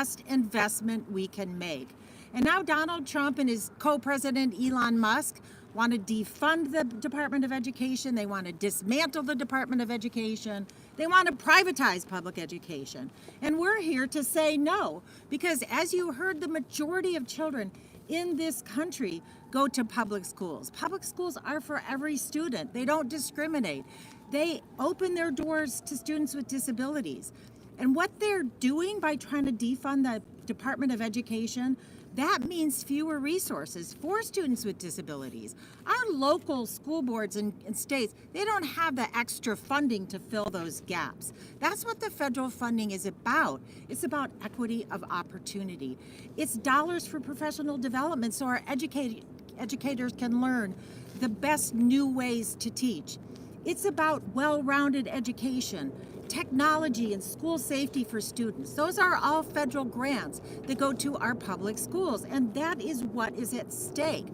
best investment we can make. And now Donald Trump and his co-president Elon Musk want to defund the Department of Education. They want to dismantle the Department of Education. They want to privatize public education. And we're here to say no, because as you heard, the majority of children in this country go to public schools. Public schools are for every student. They don't discriminate. They open their doors to students with disabilities. And what they're doing by trying to defund the Department of Education, that means fewer resources for students with disabilities. Our local school boards and states, they don't have the extra funding to fill those gaps. That's what the federal funding is about. It's about equity of opportunity. It's dollars for professional development so our educators can learn the best new ways to teach. It's about well-rounded education, technology, and school safety for students. Those are all federal grants that go to our public schools, and that is what is at stake.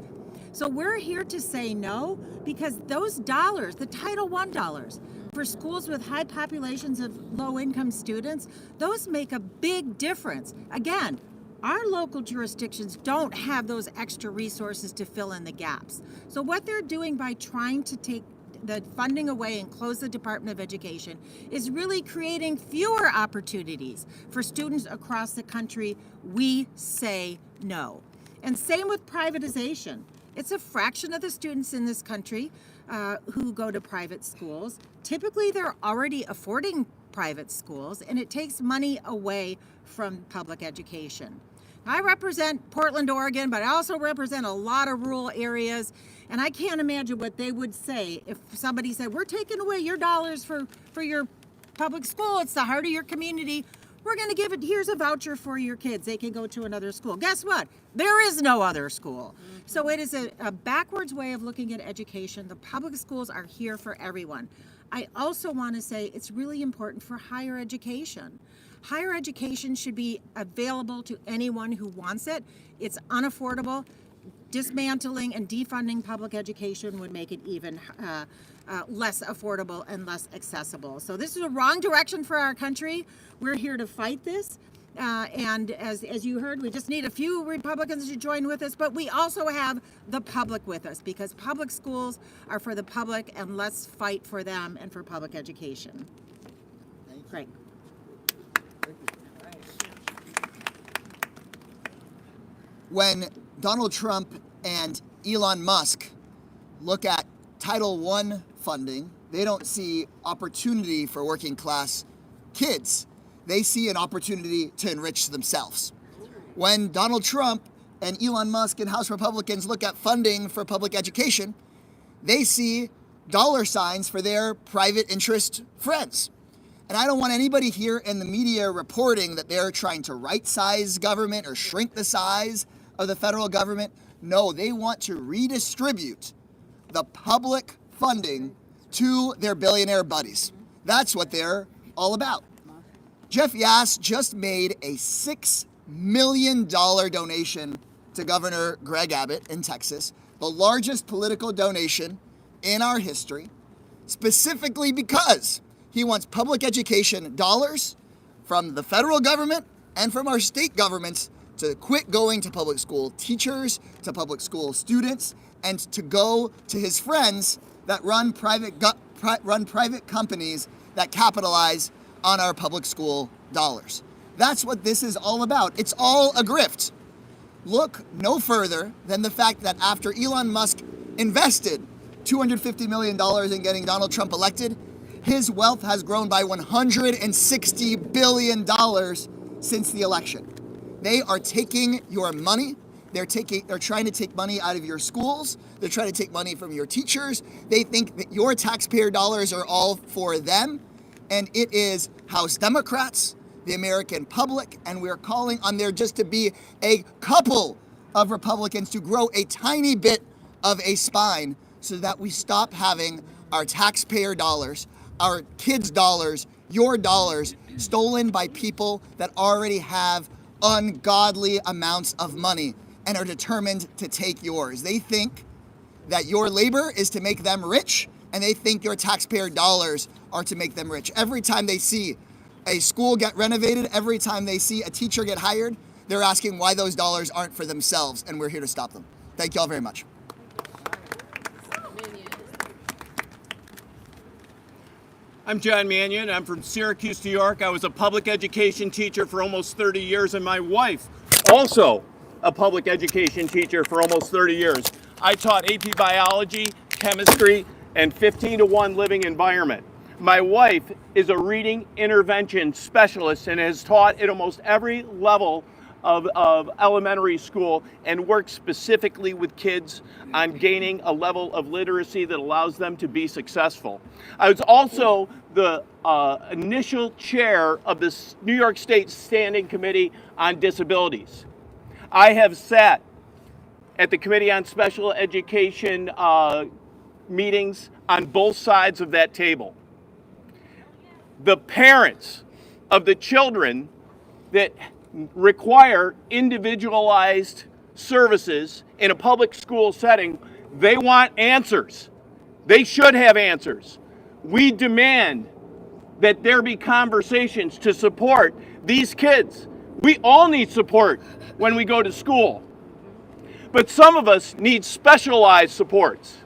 So we're here to say no, because those dollars, the Title I dollars, for schools with high populations of low-income students, those make a big difference. Again, our local jurisdictions don't have those extra resources to fill in the gaps. So what they're doing by trying to take the funding away and close the Department of Education is really creating fewer opportunities for students across the country. We say no. And same with privatization. It's a fraction of the students in this country who go to private schools. Typically, they're already affording private schools, and it takes money away from public education. I represent Portland, Oregon, but I also represent a lot of rural areas, and I can't imagine what they would say if somebody said, we're taking away your dollars for your public school. It's the heart of your community. We're going to give it, here's a voucher for your kids. They can go to another school. Guess what? There is no other school. So it is a backwards way of looking at education. The public schools are here for everyone. I also want to say it's really important for higher education. Higher education should be available to anyone who wants it. It's unaffordable. Dismantling and defunding public education would make it even less affordable and less accessible. So this is a wrong direction for our country. We're here to fight this. And as you heard, we just need a few Republicans to join with us, but we also have the public with us, because public schools are for the public, and let's fight for them and for public education. Great. When Donald Trump and Elon Musk look at Title I funding, they don't see opportunity for working class kids. They see an opportunity to enrich themselves. When Donald Trump and Elon Musk and House Republicans look at funding for public education, they see dollar signs for their private interest friends. And I don't want anybody here in the media reporting that they're trying to right-size government or shrink the size of the federal government. No, they want to redistribute the public funding to their billionaire buddies. That's what they're all about. Jeff Yass just made a $6 million donation to Governor Greg Abbott in Texas, the largest political donation in our history, specifically because he wants public education dollars from the federal government and from our state governments to quit going to public school teachers, to public school students, and to go to his friends that run private companies that capitalize on our public school dollars. That's what this is all about. It's all a grift. Look no further than the fact that after Elon Musk invested $250 million in getting Donald Trump elected, his wealth has grown by $160 billion since the election. They are taking your money. They're trying to take money out of your schools. They're trying to take money from your teachers. They think that your taxpayer dollars are all for them. And it is House Democrats, the American public, and we're calling on there just to be a couple of Republicans to grow a tiny bit of a spine so that we stop having our taxpayer dollars, our kids' dollars, your dollars stolen by people that already have ungodly amounts of money and are determined to take yours. They think that your labor is to make them rich, and they think your taxpayer dollars are to make them rich. Every time they see a school get renovated, every time they see a teacher get hired, they're asking why those dollars aren't for themselves, and we're here to stop them. Thank you all very much. I'm John Mannion. I'm from Syracuse, New York. I was a public education teacher for almost 30 years, and my wife, also a public education teacher for almost 30 years. I taught AP Biology, Chemistry, and 15-to-1 living environment. My wife is a reading intervention specialist and has taught at almost every level of elementary school and works specifically with kids on gaining a level of literacy that allows them to be successful. I was also the initial chair of the New York State Standing Committee on Disabilities. I have sat at the Committee on Special Education meetings on both sides of that table. The parents of the children that require individualized services in a public school setting, they want answers. They should have answers. We demand that there be conversations to support these kids. We all need support when we go to school, but some of us need specialized supports.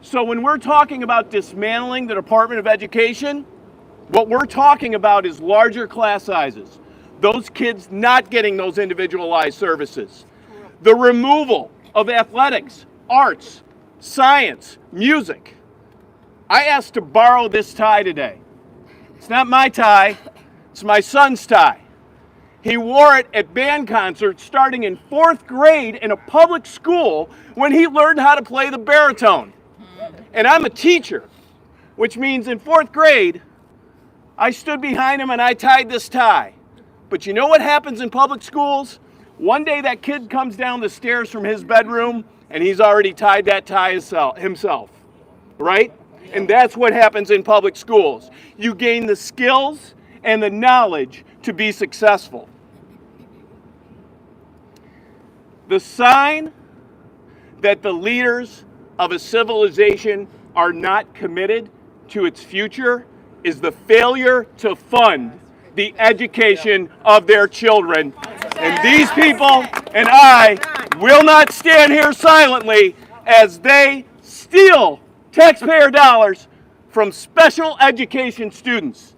So when we're talking about dismantling the Department of Education, what we're talking about is larger class sizes. Those kids not getting those individualized services. The removal of athletics, arts, science, music. I asked to borrow this tie today. It's not my tie, it's my son's tie. He wore it at band concerts starting in 4th grade in a public school when he learned how to play the baritone. And I'm a teacher, which means in 4th grade, I stood behind him and I tied this tie. But you know what happens in public schools? One day that kid comes down the stairs from his bedroom and he's already tied that tie himself, right? And that's what happens in public schools. You gain the skills and the knowledge to be successful. The sign that the leaders of a civilization are not committed to its future is the failure to fund the education of their children. And these people and I will not stand here silently as they steal taxpayer dollars from special education students.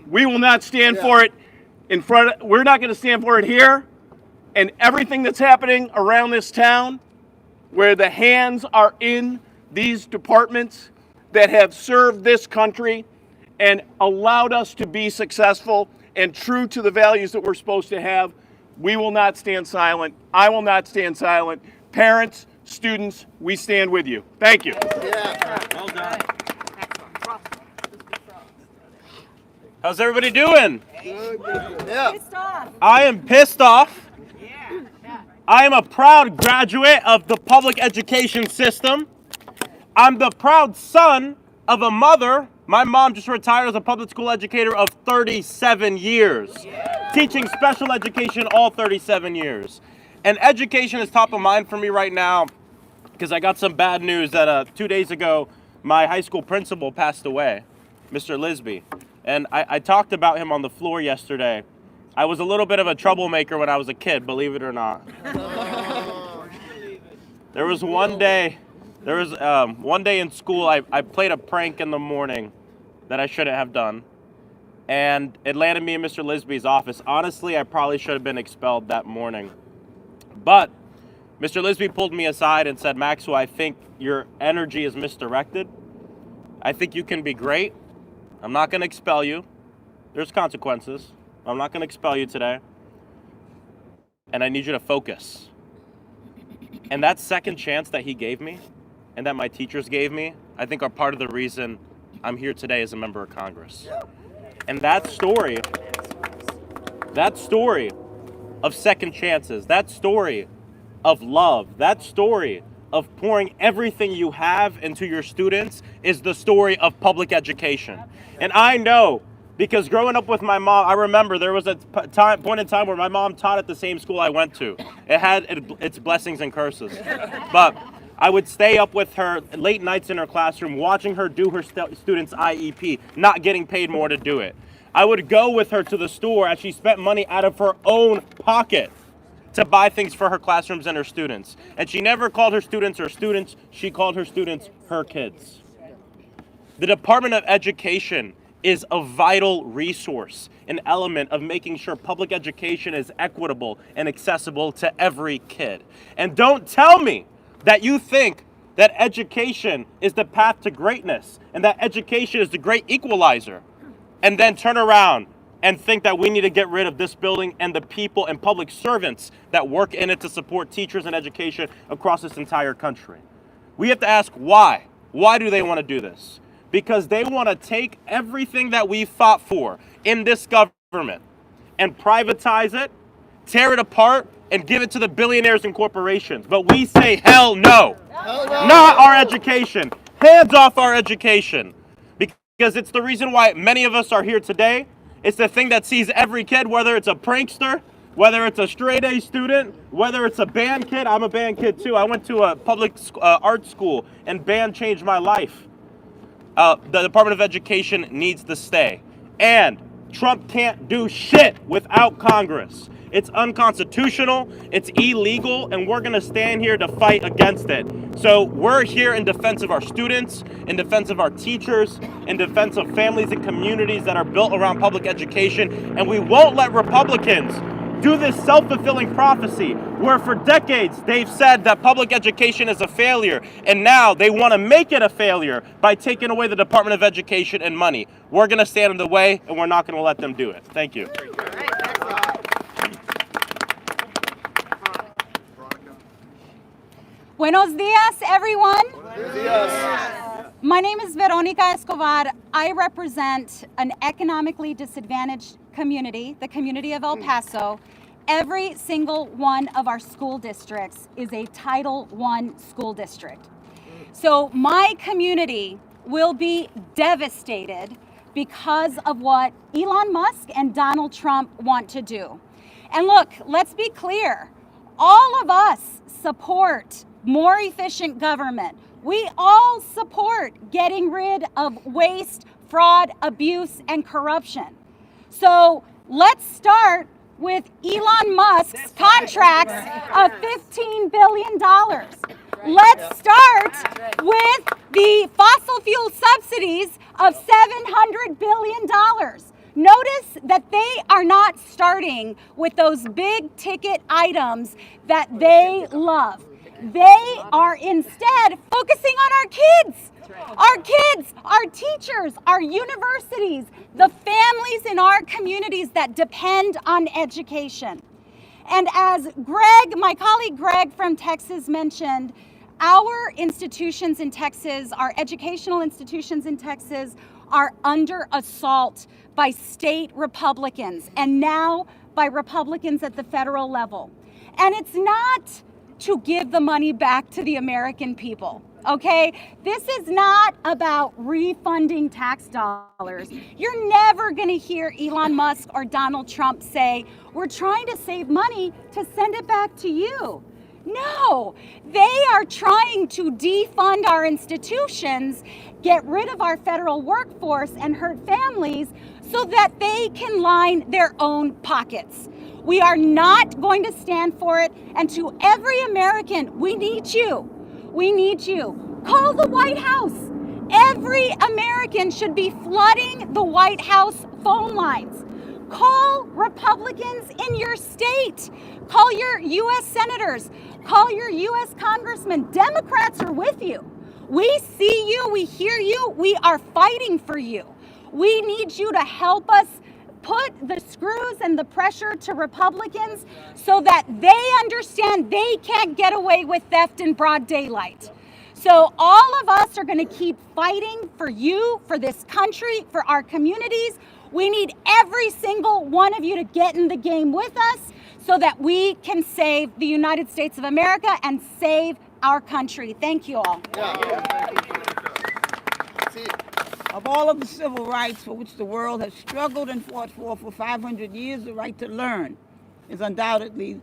We will not stand for it we're not going to stand for it here, and everything that's happening around this town where the hands are in these departments that have served this country and allowed us to be successful and true to the values that we're supposed to have. We will not stand silent. I will not stand silent. Parents, students, we stand with you. Thank you. Well done. How's everybody doing? Pissed off. I am pissed off. I am a proud graduate of the public education system. I'm the proud son of a mother. My mom just retired as a public school educator of 37 years, teaching special education all 37 years. And education is top of mind for me right now because I got some bad news that 2 days ago, my high school principal passed away, Mr. Lisby. And I talked about him on the floor yesterday. I was a little bit of a troublemaker when I was a kid, believe it or not. There was one day in school, I played a prank in the morning that I shouldn't have done. And it landed me in Mr. Lisby's office. Honestly, I probably should have been expelled that morning. But Mr. Lisby pulled me aside and said, Maxwell, I think your energy is misdirected. I think you can be great. I'm not going to expel you. There's consequences. I'm not going to expel you today. And I need you to focus. And that second chance that he gave me and that my teachers gave me, I think are part of the reason I'm here today as a member of Congress. And that story of second chances, that story of love, that story of pouring everything you have into your students is the story of public education. And I know, because growing up with my mom, I remember there was a point in time where my mom taught at the same school I went to. It had its blessings and curses. But I would stay up with her late nights in her classroom, watching her do her students' IEP, not getting paid more to do it. I would go with her to the store as she spent money out of her own pocket to buy things for her classrooms and her students. And she never called her students, she called her students her kids. The Department of Education is a vital resource, an element of making sure public education is equitable and accessible to every kid. And don't tell me that you think that education is the path to greatness and that education is the great equalizer, and then turn around and think that we need to get rid of this building and the people and public servants that work in it to support teachers and education across this entire country. We have to ask why. Why do they want to do this? Because they want to take everything that we fought for in this government and privatize it, tear it apart, and give it to the billionaires and corporations. But we say, hell no. Not our education. Hands off our education. Because it's the reason why many of us are here today. It's the thing that sees every kid, whether it's a prankster, whether it's a straight A student, whether it's a band kid. I'm a band kid too. I went to a public art school, and band changed my life. The Department of Education needs to stay. And Trump can't do shit without Congress. It's unconstitutional, it's illegal, and we're gonna stand here to fight against it. So we're here in defense of our students, in defense of our teachers, in defense of families and communities that are built around public education, and we won't let Republicans do this self-fulfilling prophecy where for decades they've said that public education is a failure, and now they want to make it a failure by taking away the Department of Education and money. We're going to stand in the way, and we're not going to let them do it. Thank you. Buenos dias, everyone. My name is Veronica Escobar. I represent an economically disadvantaged community, the community of El Paso. Every single one of our school districts is a Title I school district. So my community will be devastated because of what Elon Musk and Donald Trump want to do. And look, let's be clear. All of us support more efficient government. We all support getting rid of waste, fraud, abuse, and corruption. So let's start with Elon Musk's contracts of $15 billion. Let's start with the fossil fuel subsidies of $700 billion. Notice that they are not starting with those big ticket items that they love. They are instead focusing on our kids, our teachers, our universities, the families in our communities that depend on education. And as Greg, my colleague Greg from Texas mentioned, our institutions in Texas, our educational institutions in Texas are under assault by state Republicans and now by Republicans at the federal level. And it's not to give the money back to the American people, okay? This is not about refunding tax dollars. You're never gonna hear Elon Musk or Donald Trump say, we're trying to save money to send it back to you. No, they are trying to defund our institutions, get rid of our federal workforce and hurt families so that they can line their own pockets. We are not going to stand for it. And to every American, we need you. We need you. Call the White House. Every American should be flooding the White House phone lines. Call Republicans in your state. Call your U.S. senators. Call your U.S. congressmen. Democrats are with you. We see you. We hear you. We are fighting for you. We need you to help us put the screws and the pressure to Republicans so that they understand they can't get away with theft in broad daylight. So all of us are going to keep fighting for you, for this country, for our communities. We need every single one of you to get in the game with us so that we can save the United States of America and save our country. Thank you all. Of all of the civil rights for which the world has struggled and fought for 500 years, the right to learn is undoubtedly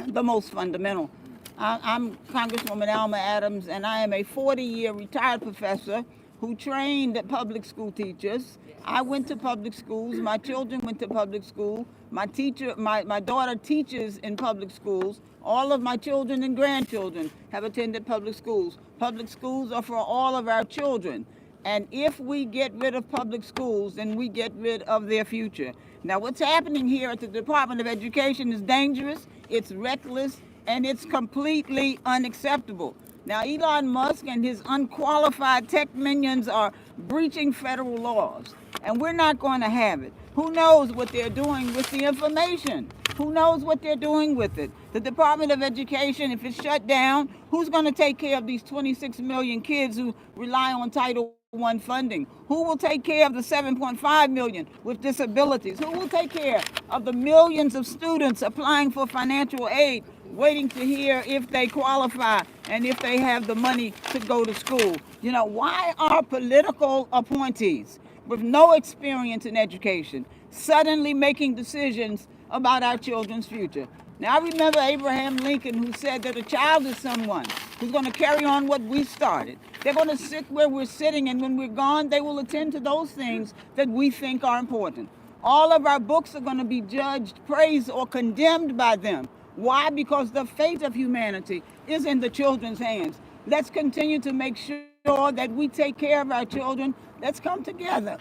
the most fundamental. I'm Congresswoman Alma Adams, and I am a 40-year retired professor who trained public school teachers. I went to public schools. My children went to public school. My daughter teaches in public schools. All of my children and grandchildren have attended public schools. Public schools are for all of our children. And if we get rid of public schools, then we get rid of their future. Now, what's happening here at the Department of Education is dangerous, it's reckless, and it's completely unacceptable. Now, Elon Musk and his unqualified tech minions are breaching federal laws, and we're not going to have it. Who knows what they're doing with the information? Who knows what they're doing with it? The Department of Education, if it's shut down, who's going to take care of these 26 million kids who rely on Title I funding? Who will take care of the 7.5 million with disabilities? Who will take care of the millions of students applying for financial aid, waiting to hear if they qualify and if they have the money to go to school? You know, why are political appointees with no experience in education suddenly making decisions about our children's future? Now, I remember Abraham Lincoln, who said that a child is someone who's going to carry on what we started. They're going to sit where we're sitting, and when we're gone, they will attend to those things that we think are important. All of our books are going to be judged, praised, or condemned by them. Why? Because the fate of humanity is in the children's hands. Let's continue to make sure that we take care of our children. Let's come together,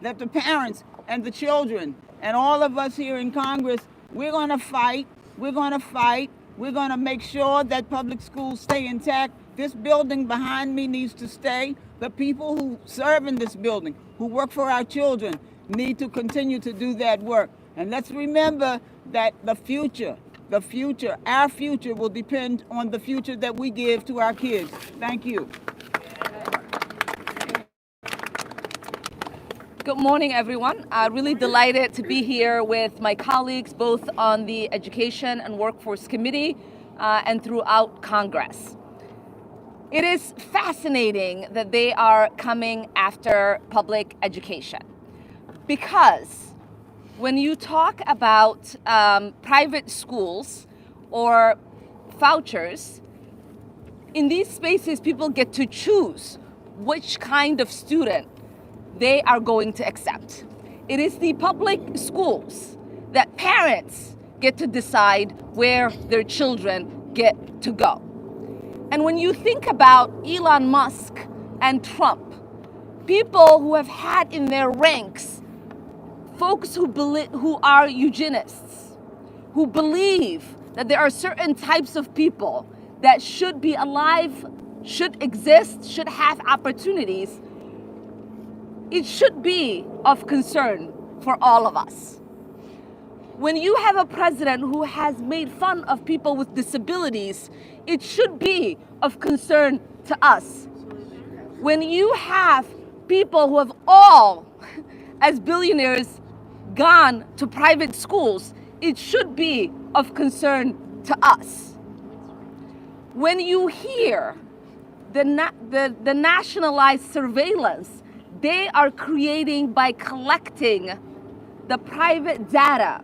that the parents and the children and all of us here in Congress, we're going to fight. We're going to fight. We're going to make sure that public schools stay intact. This building behind me needs to stay. The people who serve in this building, who work for our children, need to continue to do that work. And let's remember that our future will depend on the future that we give to our kids. Thank you. Good morning, everyone. Really delighted to be here with my colleagues, both on the Education and Workforce Committee and throughout Congress. It is fascinating that they are coming after public education, because when you talk about private schools or vouchers, in these spaces, people get to choose which kind of student they are going to accept. It is the public schools that parents get to decide where their children get to go. And when you think about Elon Musk and Trump, people who have had in their ranks folks who are eugenists, who believe that there are certain types of people that should be alive, should exist, should have opportunities, it should be of concern for all of us. When you have a president who has made fun of people with disabilities, it should be of concern to us. When you have people who have all, as billionaires, gone to private schools, it should be of concern to us. When you hear the nationalized surveillance they are creating by collecting the private data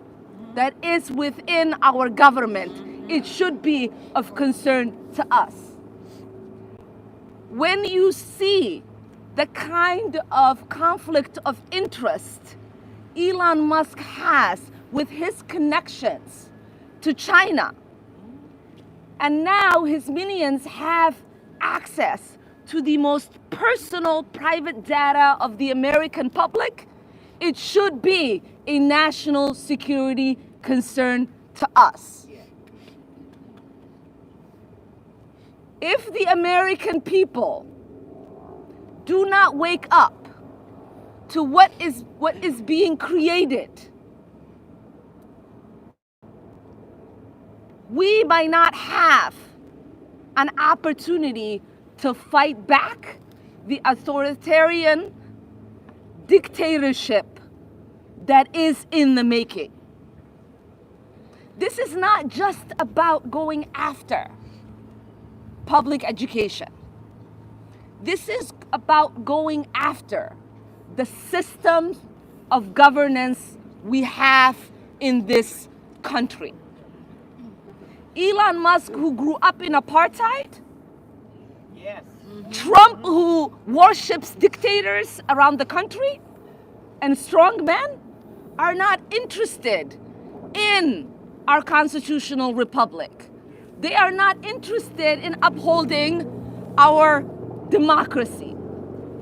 that is within our government, it should be of concern to us. When you see the kind of conflict of interest Elon Musk has with his connections to China, and now his minions have access to the most personal private data of the American public, it should be a national security concern to us. If the American people do not wake up to what is being created, we might not have an opportunity to fight back the authoritarian dictatorship that is in the making. This is not just about going after public education. This is about going after the systems of governance we have in this country. Elon Musk, who grew up in apartheid, Yes. Trump, who worships dictators around the country and strong men, are not interested in our constitutional republic. They are not interested in upholding our democracy.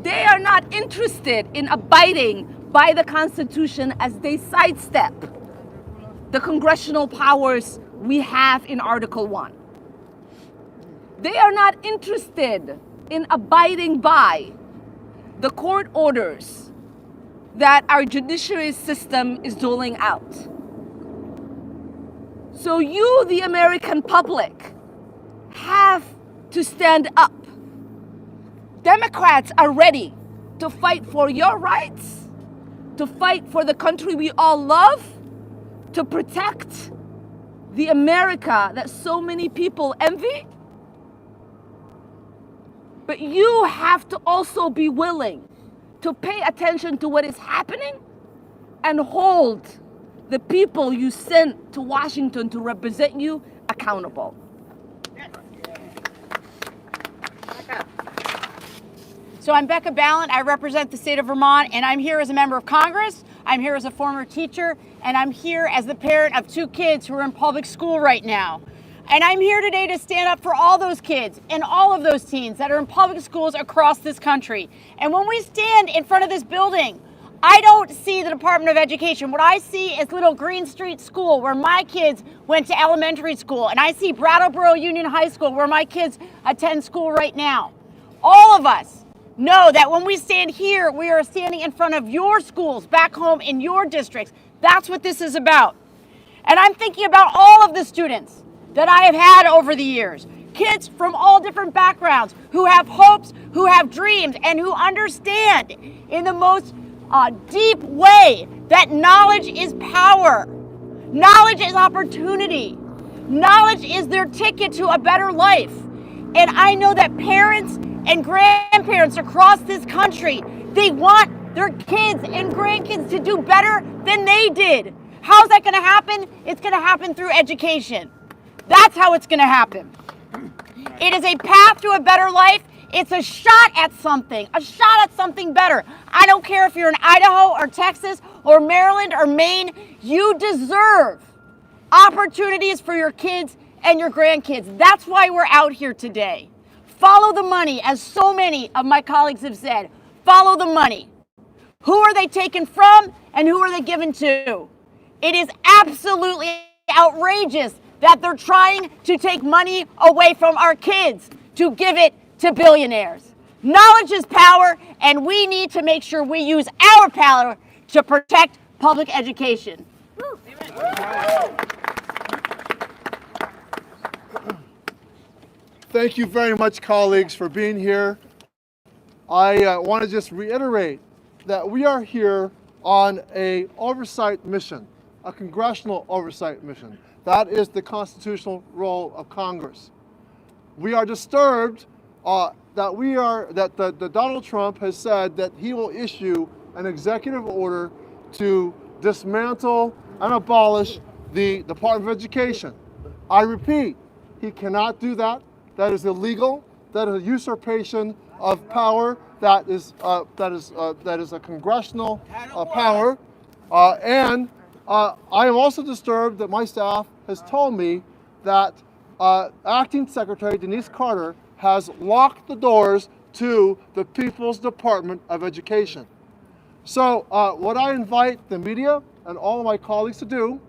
They are not interested in abiding by the Constitution as they sidestep the congressional powers we have in Article 1. They are not interested in abiding by the court orders that our judiciary system is doling out. So you, the American public, have to stand up. Democrats are ready to fight for your rights, to fight for the country we all love, to protect the America that so many people envy. But you have to also be willing to pay attention to what is happening and hold the people you sent to Washington to represent you accountable. So I'm Becca Ballant. I represent the state of Vermont, and I'm here as a member of Congress. I'm here as a former teacher, and I'm here as the parent of 2 kids who are in public school right now. And I'm here today to stand up for all those kids and all of those teens that are in public schools across this country. And when we stand in front of this building, I don't see the Department of Education. What I see is Little Green Street School, where my kids went to elementary school. And I see Brattleboro Union High School, where my kids attend school right now. All of us know that when we stand here, we are standing in front of your schools back home in your districts. That's what this is about. And I'm thinking about all of the students that I have had over the years. Kids from all different backgrounds who have hopes, who have dreams, and who understand in the most deep way that knowledge is power. Knowledge is opportunity. Knowledge is their ticket to a better life. And I know that parents and grandparents across this country, they want their kids and grandkids to do better than they did. How's that going to happen? It's going to happen through education. That's how it's going to happen. It is a path to a better life. It's a shot at something better. I don't care if you're in Idaho or Texas or Maryland or Maine, you deserve opportunities for your kids and your grandkids. That's why we're out here today. Follow the money, as so many of my colleagues have said. Follow the money. Who are they taken from and who are they given to? It is absolutely outrageous that they're trying to take money away from our kids to give it to billionaires. Knowledge is power, and we need to make sure we use our power to protect public education. Thank you very much, colleagues, for being here. I want to just reiterate that we are here on an oversight mission, a congressional oversight mission. That is the constitutional role of Congress. We are disturbed that Donald Trump has said that he will issue an executive order to dismantle and abolish the Department of Education. I repeat, he cannot do that. That is illegal. That is a usurpation of power. That is a congressional power. And I am also disturbed that my staff has told me that Acting Secretary Denise Carter has locked the doors to the People's Department of Education. So what I invite the media and all of my colleagues to do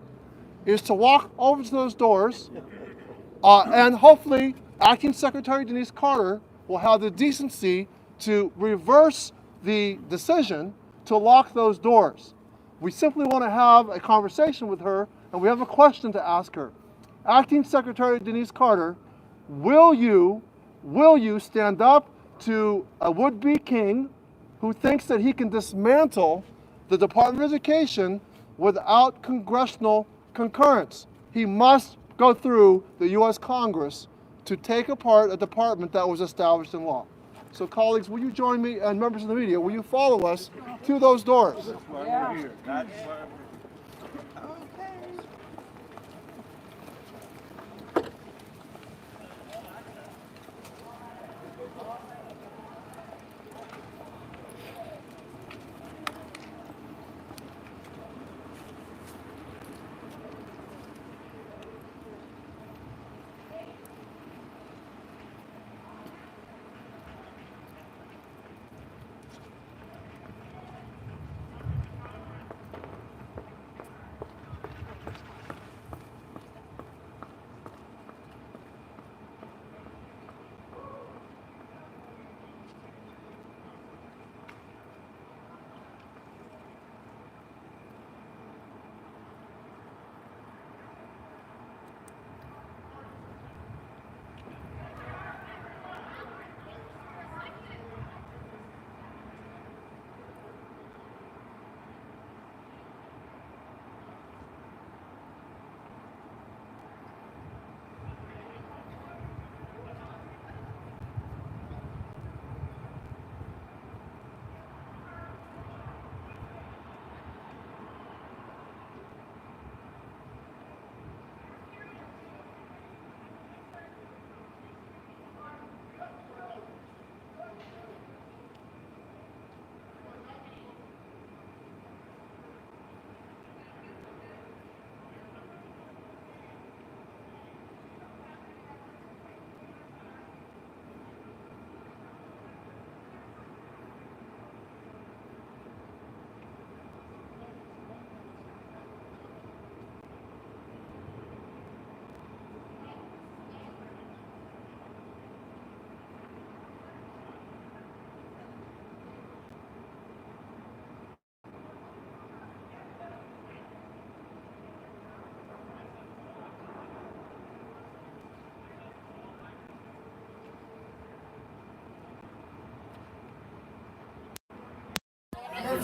is to walk over to those doors and hopefully Acting Secretary Denise Carter will have the decency to reverse the decision to lock those doors. We simply want to have a conversation with her, and we have a question to ask her. Acting Secretary Denise Carter, will you stand up to a would-be king who thinks that he can dismantle the Department of Education without congressional concurrence? He must go through the U.S. Congress to take apart a department that was established in law. So colleagues, will you join me, and members of the media, will you follow us to those doors? Yeah.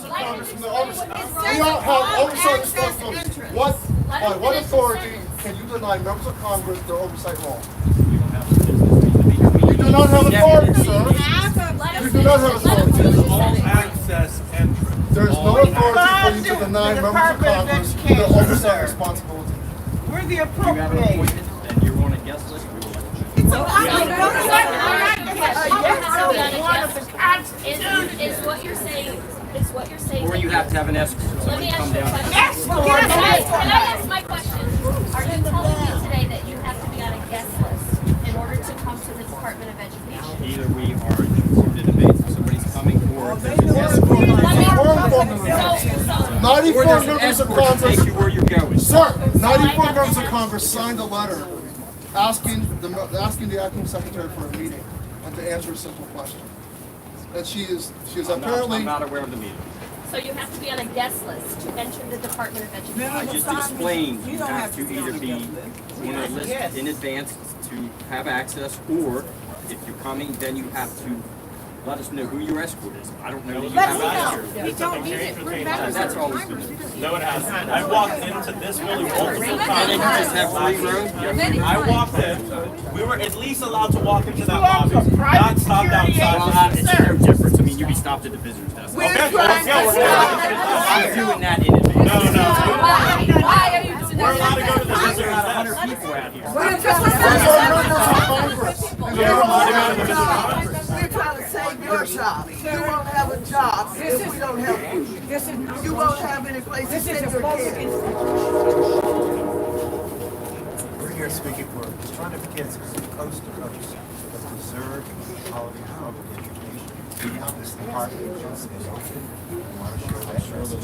of Congress from the oversight. We all have oversight responsibilities. What authority can you deny members of Congress their oversight role? You do not have authority, sir. You do not have authority. All access entrance. There is no authority for you to deny members of Congress their oversight responsibility. We're the appropriate. And you're on a guest list. Is what you're saying. Is what you're saying. Or you have to have an escort. Let me Somebody ask come you a down. question. Can I ask my question? Are you telling me today that you have to be on a guest list in order to come to the Department of Education? Either we are to debate if somebody's coming or there's an escort. 94 Or there's an members of escort to Congress. take you where you're going. Sir, 94 members of Congress signed a letter asking the acting secretary for a meeting and to answer a simple question. And she is apparently. I'm not aware of the meeting. So you have to be on a guest list to enter the Department of Education. I just explained you have to either be on a list in advance to have access, or if you're coming, then you have to let us know who your escort is. I don't know that you have access. We don't need it. We're members That's of all. Congress. No, it hasn't. I've walked into this building multiple Didn't you times. just have free room? I walked in. We were at least allowed to walk into that lobby, not stopped Well, outside. it's no difference. I mean, you be stopped at the visitor's desk. Okay, yeah, I'm doing that in advance. no. Why are you doing We're allowed to that? go to the visitor's About desk. 100 people out here. We're allowed to go to the visitor's desk. We're trying to save your job. You won't have a job if we don't help you. You won't have any place to send your kids. We're here speaking for trying to kids coast to coast that deserve quality public education. Now this Department of Justice is open. We want to show that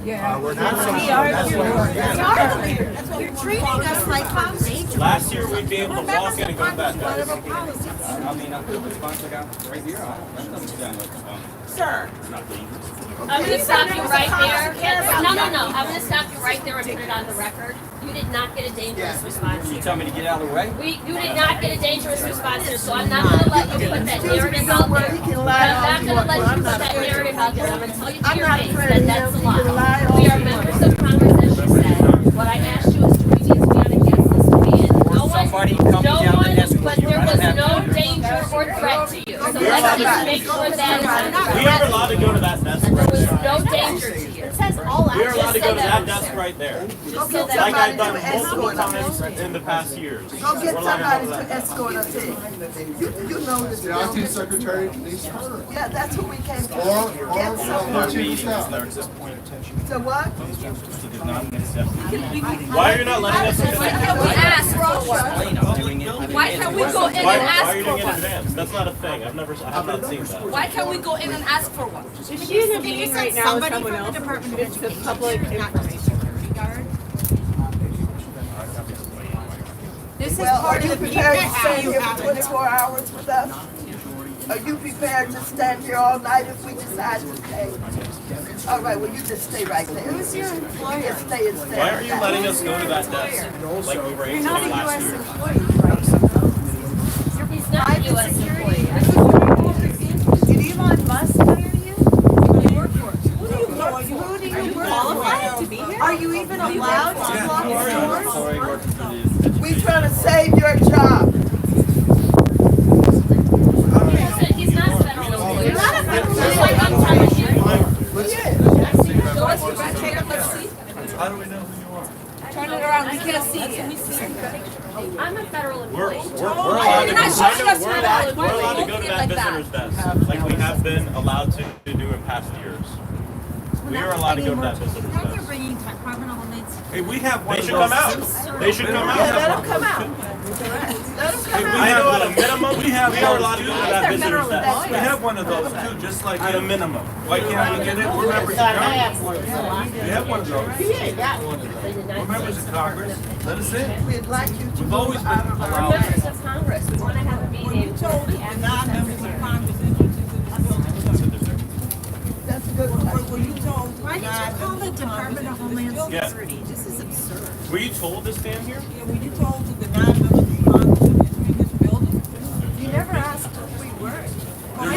we're not that's why we're here. You're treating us like houses. Last year we'd be able to walk in and go to that desk. I mean, I put the response I got right here. That doesn't sound like Sir. it's not dangerous. I'm going to stop you right there. No. I'm going to stop you right there and put it on the record. You did not get a dangerous response. You tell me to get out of the way? You did not get a dangerous response here, so I'm not going to let you put that narrative out there. I'm not going to let you put that narrative out there. I'm going to tell you to your face that that's a lie. We are members of Congress, as you said. What I asked you is to be on a guest list to be in. But there was no danger or threat to you. So let's just make sure that is on the We are allowed to go to that desk there right was there. no danger to you. It says all We are allowed to go to that desk right there. Go get Like I've somebody done to multiple escort us. times in the past years. Go get We're allowed somebody go to that. escort us in. You know this The acting building. secretary needs her. Yeah, that's who we came to. Or Get someone. chief of staff. So what? Why are you not letting us in? Why can't we ask for I'm doing it. Why can't we go in and Why are ask you for doing it in one? advance? That's not a thing. I have not seen that. Why can't we go in and ask for one? Is she in a meeting right now with Somebody someone from else? the Department of It's the Education. public Not just a security guard. This is Well, are part you of the prepared to PPAC. stay here for 24 hours with us? Are you prepared to stand here all night if we decide to stay? All right, well, you just stay right there. Who's your employer? You just stay and stand. Why aren't you letting us go to that desk like we were able to last year? He's not a U.S. employee. Did Elon Musk hire you? Who do you work for? Who do you work for? Are you even allowed to lock doors? We trying to save your job. He's not a federal employee. You're not a federal employee. Like I'm telling you. So let's take up a seat. How do we know who you are? Turn it around. We can't see you. I'm a federal We're employee. allowed to You're not showing us we're federal allowed employees. to go to that Like that. visitor's desk like we have been allowed to do in past years. We are allowed to go to that visitor's Now they're desk. bringing Department of Homeland Security. Hey, we have one They of should those. come out. They should come Yeah, out. let them come out. Let them come out. I know at a minimum, we are allowed to go to that visitor's desk. We have one of those too, just like At a minimum. Why can't we get it? We're members of Congress. We have one of those. We're members of Congress. Let us in. We'd like you to. We've always been We're allowed. members of Congress. We want to have a meeting. That's a good question. Why did you call the Department of Homeland Yeah. Security? This is absurd. Were you told to stand here? You never asked if we were. Why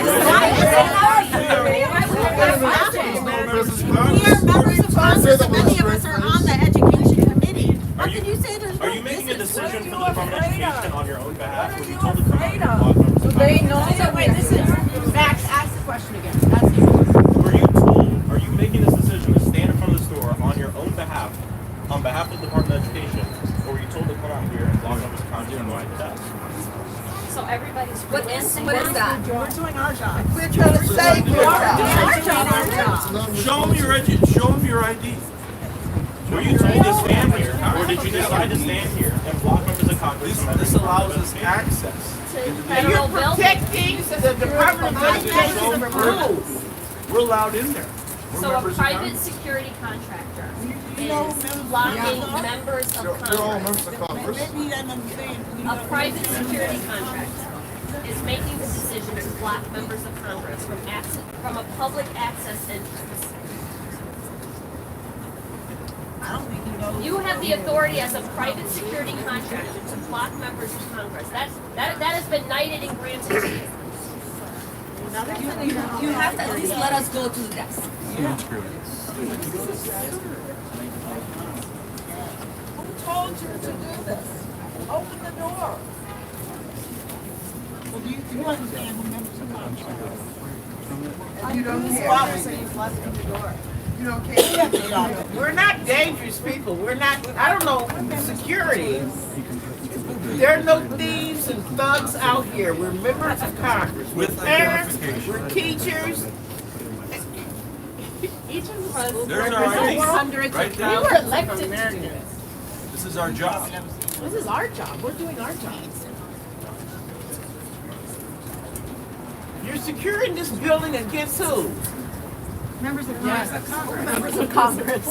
say that many of we're us are on the education committee. How Are you- can you say there's no Are you making a business? decision for the Department of Education on your own behalf? What are Were you told to come out afraid and of? block members of They Congress? know that. Wait, this is Max. Ask the question again. That's the Were you told, are you making this decision to stand in front of the store on your own behalf, on behalf of the Department of Education, or were you told to come out here and block members of Congress and go to desk? So everybody's what is that? We're doing our job. We're trying to save your job. Show them your ID. Were you told to stand here, or did you decide to stand here and block members of Congress? This allows us access. And you're Protecting the Department of Education from rules. We're allowed in there. So a private security contractor is blocking members of They're all Congress. members of Congress. A private security contractor is making the decision to block members of Congress from a public access entrance. You have the authority as a private security contractor to block members of Congress. That has been knighted and granted to you. You have to at least let us go to the desk. Who told you to do this? Open the door. You understand who members of Congress are. You don't care. You don't care. We're not dangerous people. We're not, I don't know, security. There are no thieves and thugs out here. We're members of Congress. We're parents, we're teachers. Each of us There's our represents ID. hundreds Right of there. thousands of elected to do this. This is our job. This is our job. We're doing our jobs. You're securing this building against who? Members of Congress. Members of Congress.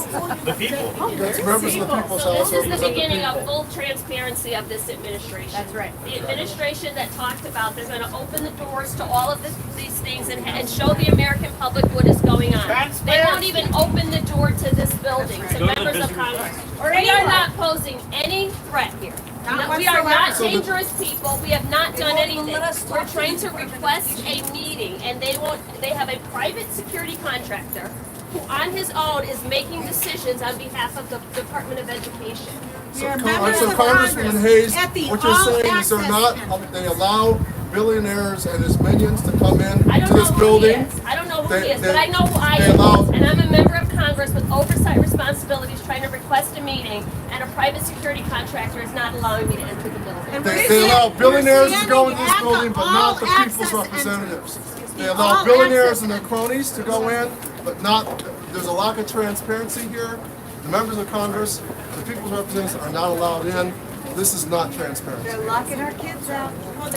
The people. It's members of the people's So house. this is the beginning of full transparency of this administration. That's right. The administration that talked about they're going to open the doors to all of these things and show the American public what is going on. They won't even open the door to this building to Go to the members of business Congress. Or We are anyone. not posing any threat here. Not No, we are not whatsoever. dangerous people. We have not done anything. We're trying to request a meeting, and they won't. They have a private security contractor who, on his own, is making decisions on behalf of the Department of Education. We are So members of Congressman Congress Hayes, at the what you're saying is they're all-access not, center. they allow billionaires and his minions to come in I don't to know this who building. he is. I don't know who They- he is, they- but I know who I they am. allow- And I'm a member of Congress with oversight responsibilities trying to request a meeting, and a private security contractor is not allowing me to enter the building. And They we're allow standing- billionaires we're to go standing into this at building, but not the all-access people's representatives. entrance. They The allow billionaires all-access and their cronies to go in, but not, there's a lack of transparency here. The members of Congress, the people's representatives are not allowed in. This is not transparent. They're locking our kids out. Well,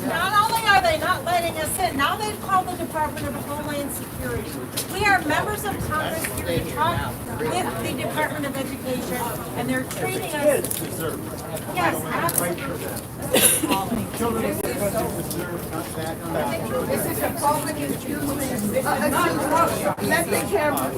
not only are they not letting us in, now they've called the Department of Homeland Security. We are members of Congress here to talk with the Department of Education, and they're treating us. Yes, absolutely. Let the camera